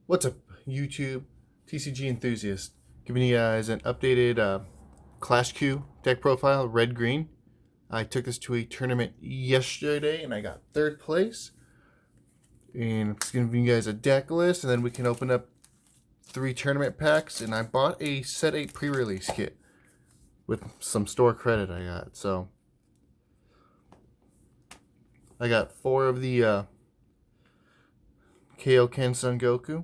What's up, YouTube? TCG enthusiast, giving you guys an updated Clash Q deck profile, red green. I took this to a tournament yesterday and I got third place. And I'm just giving you guys a deck list, and then we can open up 3 tournament packs. And I bought a set 8 pre-release kit with some store credit I got. So I got 4 of the Kaioken Son Goku,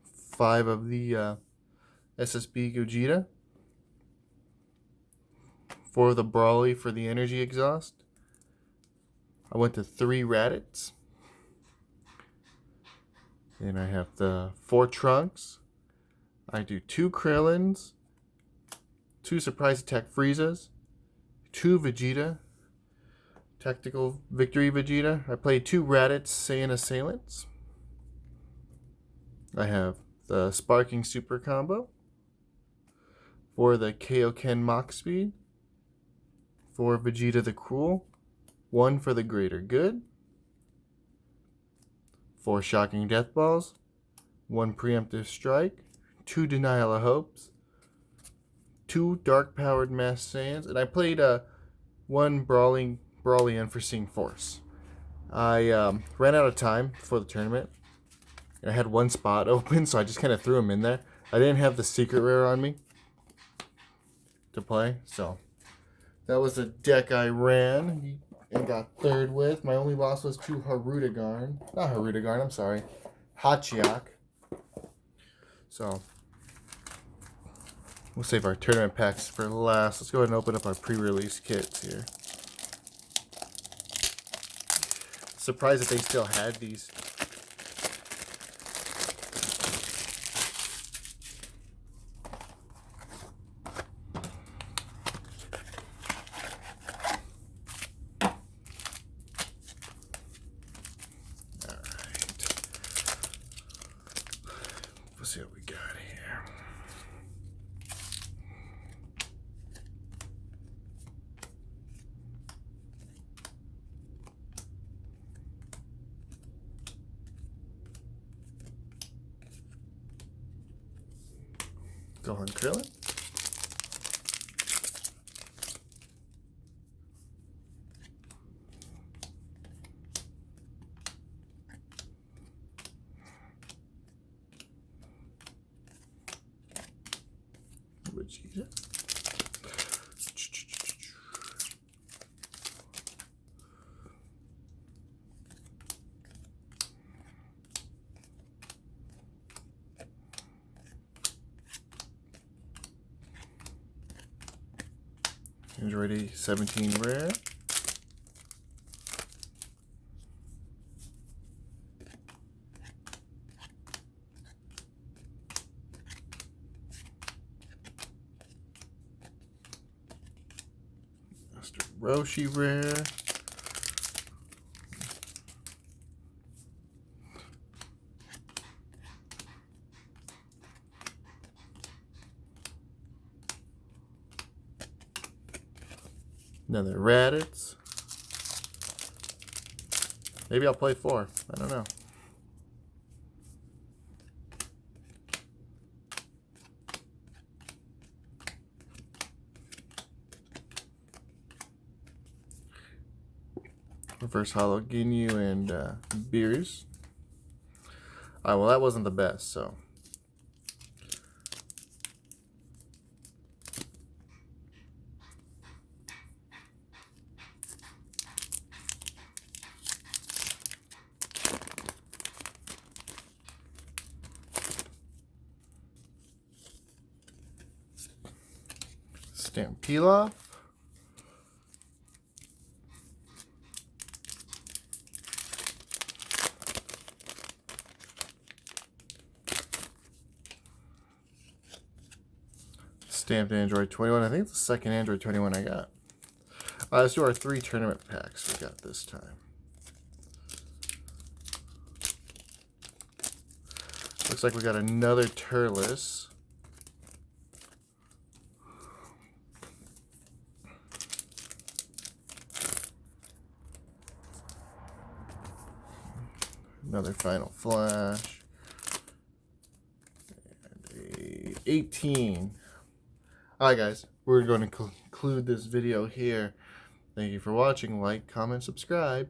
5 of the SSB Gogeta, 4 of the Brawly for the energy exhaust. I went to 3 Raditz. And I have the 4 Trunks. I do 2 Krillins, 2 Surprise Attack Friezas, 2 Vegeta, Tactical Victory Vegeta. I played 2 Raditz Saiyan Assailants. I have the Sparking Super Combo for the Kaioken Mach Speed, for Vegeta the Cruel, 1 for the Greater Good, 4 Shocking Death Balls, 1 Preemptive Strike, 2 Denial of Hopes, 2 Dark Powered Mass Saiyans, and I played 1 Brawly Unforeseen Force. I ran out of time for the tournament, and I had 1 spot open, so I just kind of threw them in there. I didn't have the secret rare on me to play, so that was the deck I ran and got third with. My only loss was to Hachiak. So we'll save our tournament packs for last. Let's go ahead and open up our pre-release kits here. Surprised that they still had these. Let's see what we got here. Gohan Krillin. Vegeta. Android 17 rare. Master Roshi rare. Another Raditz. Maybe I'll play 4. I don't know. Reverse Hollow Ginyu and Beerus. Alright, well that wasn't the best, so. Stamp Peel Off. Stamped Android 21. I think it's the second Android 21 I got. Let's do our 3 tournament packs we got this time. Looks like we got another Turles. Another Final Flash. And a 18. Alright guys, we're going to conclude this video here. Thank you for watching. Like, comment, subscribe.